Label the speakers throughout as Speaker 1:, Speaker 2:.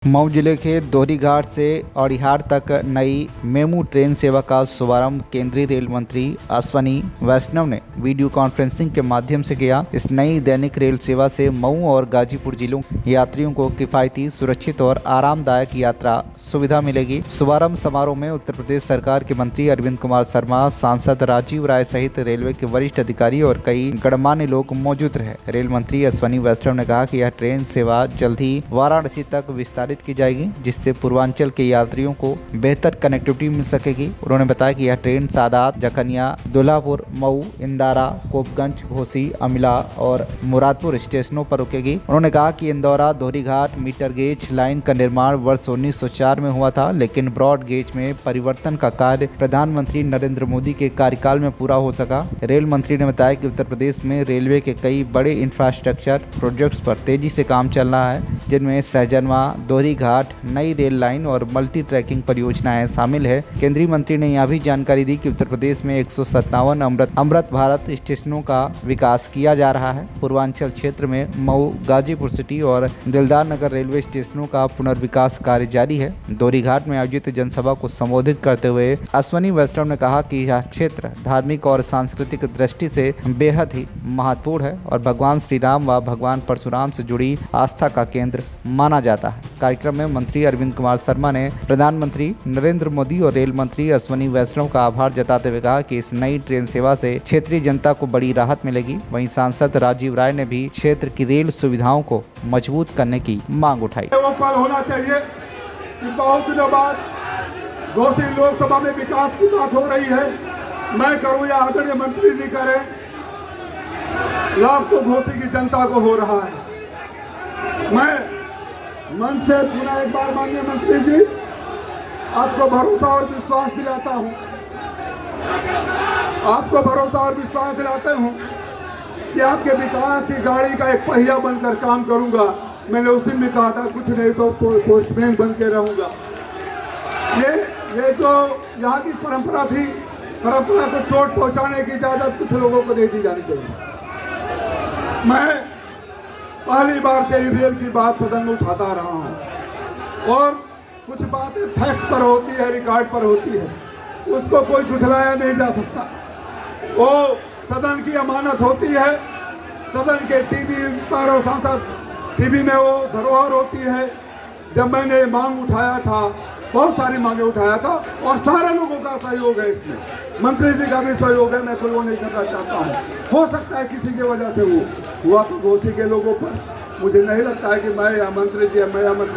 Speaker 1: मऊ जिले के दोहरीघाट से औड़िहार तक नई मेमू ट्रेन सेवा का शुभारंभ केंद्रीय रेल मंत्री अश्विनी वैष्णव ने वीडियो कॉन्फ्रेंसिंग के माध्यम से किया। इस नई दैनिक रेल सेवा से मऊ और गाजीपुर जिलों के यात्रियों को किफायती, सुरक्षित और आरामदायक यात्रा सुविधा मिलेगी। शुभारंभ समारोह में उत्तर प्रदेश सरकार के मंत्री अरविंद कुमार शर्मा, सांसद राजीव राय सहित रेलवे के वरिष्ठ अधिकारी और कई गणमान्य लोग मौजूद रहे। रेल मंत्री अश्विनी वैष्णव ने कहा कि यह ट्रेन सेवा जल्द ही वाराणसी तक विस्तारित की जाएगी, जिससे पूर्वांचल के यात्रियों को बेहतर कनेक्टिविटी मिल सकेगी। उन्होंने बताया कि यह ट्रेन सादात, जखनिया, दुल्हापुर, मऊ, इंदारा, कोपगंज, घोसी, अमिला और मुरादपुर स्टेशनों पर रुकेगी। उन्होंने कहा कि Indaura Dohrighat metre gauge line का निर्माण वर्ष 1904 में हुआ था, लेकिन ब्रॉड गेज में परिवर्तन का कार्य प्रधानमंत्री नरेंद्र मोदी के कार्यकाल में पूरा हो सका। रेल मंत्री ने बताया कि उत्तर प्रदेश में रेलवे के कई बड़े इंफ्रास्ट्रक्चर प्रोजेक्ट्स पर तेजी से काम चल रहा है, जिनमें सहजनवा, दोहरीघाट, नई रेल लाइन और मल्टी ट्रैकिंग परियोजनाएं शामिल है। केंद्रीय मंत्री ने यह भी जानकारी दी कि उत्तर प्रदेश में 157 अमृत भारत स्टेशनों का विकास किया जा रहा है। पूर्वांचल क्षेत्र में मऊ, गाजीपुर सिटी और दिलदार नगर रेलवे स्टेशनों का पुनर्विकास कार्य जारी है। दोहरीघाट में आयोजित जनसभा को संबोधित करते हुए अश्विनी वैष्णव ने कहा कि यह क्षेत्र धार्मिक और सांस्कृतिक दृष्टि से बेहद ही महत्वपूर्ण है और भगवान श्री राम व भगवान परशुराम से जुड़ी आस्था का केंद्र माना जाता है। कार्यक्रम में मंत्री अरविंद कुमार शर्मा ने प्रधानमंत्री नरेंद्र मोदी और रेल मंत्री अश्विनी वैष्णव का आभार जताते हुए कहा कि इस नई ट्रेन सेवा से क्षेत्रीय जनता को बड़ी राहत मिलेगी। वहीं सांसद राजीव राय ने भी क्षेत्र की रेल सुविधाओं को मजबूत करने की मांग उठाई।
Speaker 2: वो पल होना चाहिए कि बहुत दिनों बाद घोसी लोकसभा में विकास की बात हो रही है, मैं करूं या आदरणीय मंत्री जी करें, लाभ तो घोसी की जनता को हो रहा है। मैं मन से पुनः एक बार माननीय मंत्री जी आपको भरोसा और विश्वास दिलाता हूं, आपको भरोसा और विश्वास दिलाते हूं कि आपके विकास की गाड़ी का एक पहिया बनकर काम करूंगा। मैंने उस दिन भी कहा था कुछ नहीं तो पोस्टमैन बन के रहूंगा। ये तो यहाँ की परंपरा थी, परंपरा को चोट पहुंचाने की इजाजत कुछ लोगों को नहीं दी जानी चाहिए। मैं पहली बार से ही रेल की बात सदन में उठाता रहा हूं और कुछ बातें फैक्ट पर होती है, रिकॉर्ड पर होती है, उसको कोई झुठलाया नहीं जा सकता। वो सदन की अमानत होती है, सदन के टीवी पर और सांसद टीवी में वो धरोहर होती है। जब मैंने मांग उठाया था, बहुत सारी मांगे उठाया था और सारे लोगों का सहयोग है इसमें, मंत्री जी का भी सहयोग है, मैं कोई वो नहीं करना चाहता हूँ। हो सकता है किसी की वजह से वो हुआ तो घोसी के लोगों पर, मुझे नहीं लगता है कि मैं या मंत्री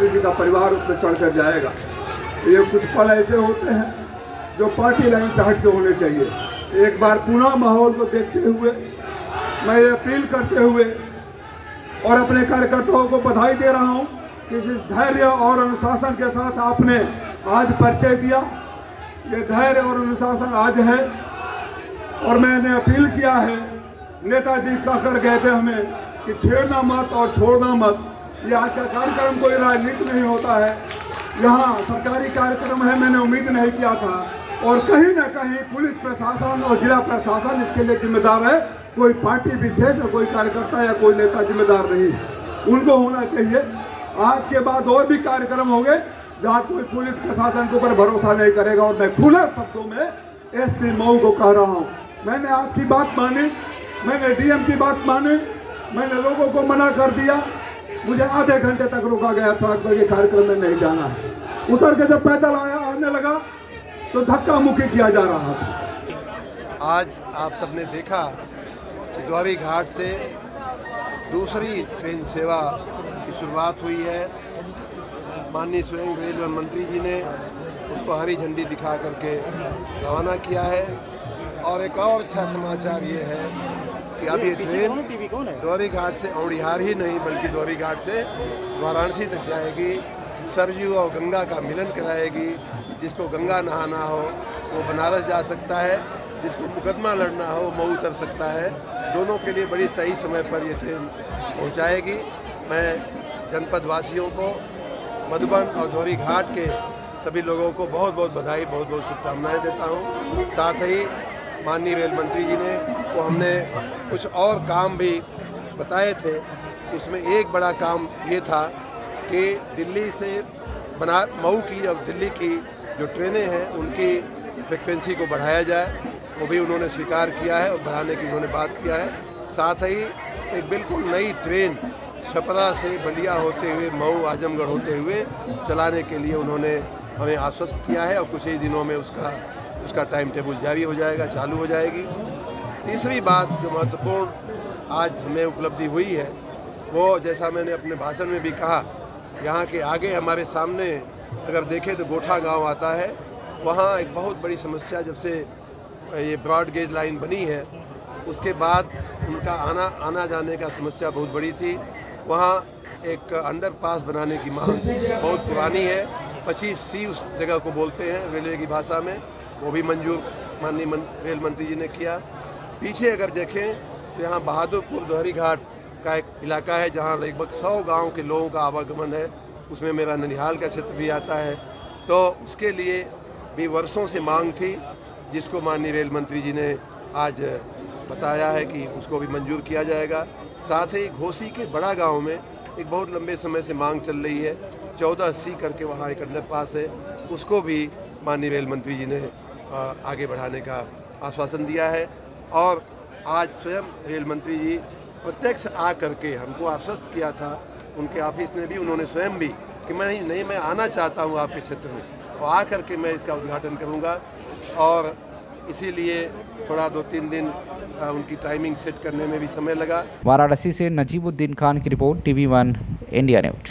Speaker 2: जी का परिवार उसमें चढ़ कर जाएगा। ये कुछ पल ऐसे होते हैं जो पार्टी लाइन से हट के होने चाहिए। एक बार पुनः माहौल को देखते हुए मैं ये अपील करते हुए और अपने कार्यकर्ताओं को बधाई दे रहा हूँ कि इस धैर्य और अनुशासन के साथ आपने आज परिचय दिया। ये धैर्य और अनुशासन आज है और मैंने अपील किया है, नेताजी कहकर गए थे हमें कि छेड़ना मत और छोड़ना मत। ये आज का कार्यक्रम कोई राजनीति नहीं होता है, यहाँ सरकारी कार्यक्रम है, मैंने उम्मीद नहीं किया था। और कहीं ना कहीं पुलिस प्रशासन और जिला प्रशासन इसके लिए जिम्मेदार है, कोई पार्टी विशेष और कोई कार्यकर्ता या कोई नेता जिम्मेदार नहीं है। उनको होना चाहिए। आज के बाद और भी कार्यक्रम होंगे जहाँ कोई पुलिस प्रशासन के ऊपर भरोसा नहीं करेगा और मैं खुले शब्दों में एसपी मऊ को कह रहा हूँ, मैंने आपकी बात मानी, मैंने डीएम की बात मानी, मैंने लोगों को मना कर दिया। मुझे आधे घंटे तक रोका गया, सड़क पर ये कार्यक्रम में नहीं जाना है। उतर के जब पैदल आने लगा तो धक्का मुक्की किया जा रहा था।
Speaker 3: आज आप सबने देखा कि दोहरीघाट से दूसरी ट्रेन सेवा की शुरुआत हुई है। माननीय स्वयं रेलवे मंत्री जी ने उसको हरी झंडी दिखा करके रवाना किया है। और एक और अच्छा समाचार ये है कि अब ये ट्रेन दोहरीघाट से औड़िहार ही नहीं बल्कि दोहरीघाट से वाराणसी तक जाएगी, सरयू और गंगा का मिलन कराएगी। जिसको गंगा नहाना हो वो बनारस जा सकता है, जिसको मुकदमा लड़ना हो मऊ उतर सकता है। दोनों के लिए बड़ी सही समय पर ये ट्रेन पहुंचाएगी। मैं जनपद वासियों को, मधुबन और दोहरीघाट के सभी लोगों को बहुत बहुत बधाई, बहुत बहुत शुभकामनाएं देता हूं। साथ ही माननीय रेल मंत्री जी ने को हमने कुछ और काम भी बताए थे, उसमें एक बड़ा काम ये था कि दिल्ली से मऊ की और दिल्ली की जो ट्रेनें हैं उनकी फ्रिक्वेंसी को बढ़ाया जाए, वो भी उन्होंने स्वीकार किया है और बढ़ाने की उन्होंने बात किया है। साथ ही एक बिल्कुल नई ट्रेन छपरा से बलिया होते हुए मऊ आजमगढ़ होते हुए चलाने के लिए उन्होंने हमें आश्वस्त किया है और कुछ ही दिनों में उसका टाइम टेबल जारी हो जाएगा, चालू हो जाएगी। तीसरी बात जो महत्वपूर्ण आज हमें उपलब्धि हुई है वो, जैसा मैंने अपने भाषण में भी कहा, यहाँ के आगे हमारे सामने अगर देखें तो गोठा गांव आता है। वहाँ एक बहुत बड़ी समस्या, जब से ये ब्रॉड गेज लाइन बनी है उसके बाद उनका आना जाने का समस्या बहुत बड़ी थी। वहाँ एक अंडरपास बनाने की मांग बहुत पुरानी है। 25C उस जगह को बोलते हैं रेलवे की भाषा में, वो भी मंजूर माननीय रेल मंत्री जी ने किया। पीछे अगर देखें तो यहाँ बहादुरपुर दोहरी घाट का एक इलाका है जहाँ लगभग 100 गांव के लोगों का आवागमन है, उसमें मेरा ननिहाल का क्षेत्र भी आता है। तो उसके लिए भी वर्षों से मांग थी, जिसको माननीय रेल मंत्री जी ने आज बताया है कि उसको भी मंजूर किया जाएगा। साथ ही घोसी के बड़ा गांव में एक बहुत लंबे समय से मांग चल रही है, 14C करके वहाँ एक अंडरपास है, उसको भी माननीय रेल मंत्री जी ने आगे बढ़ाने का आश्वासन दिया है। और आज स्वयं रेल मंत्री जी प्रत्यक्ष आ करके हमको आश्वस्त किया था, उनके ऑफिस ने भी, उन्होंने स्वयं भी, कि मैं आना चाहता हूँ आपके क्षेत्र में, और आ करके मैं इसका उद्घाटन करूँगा। और इसीलिए थोड़ा 2-3 दिन उनकी टाइमिंग सेट करने में भी समय लगा।
Speaker 1: वाराणसी से नजीमुद्दीन खान की रिपोर्ट, TV1 इंडिया न्यूज।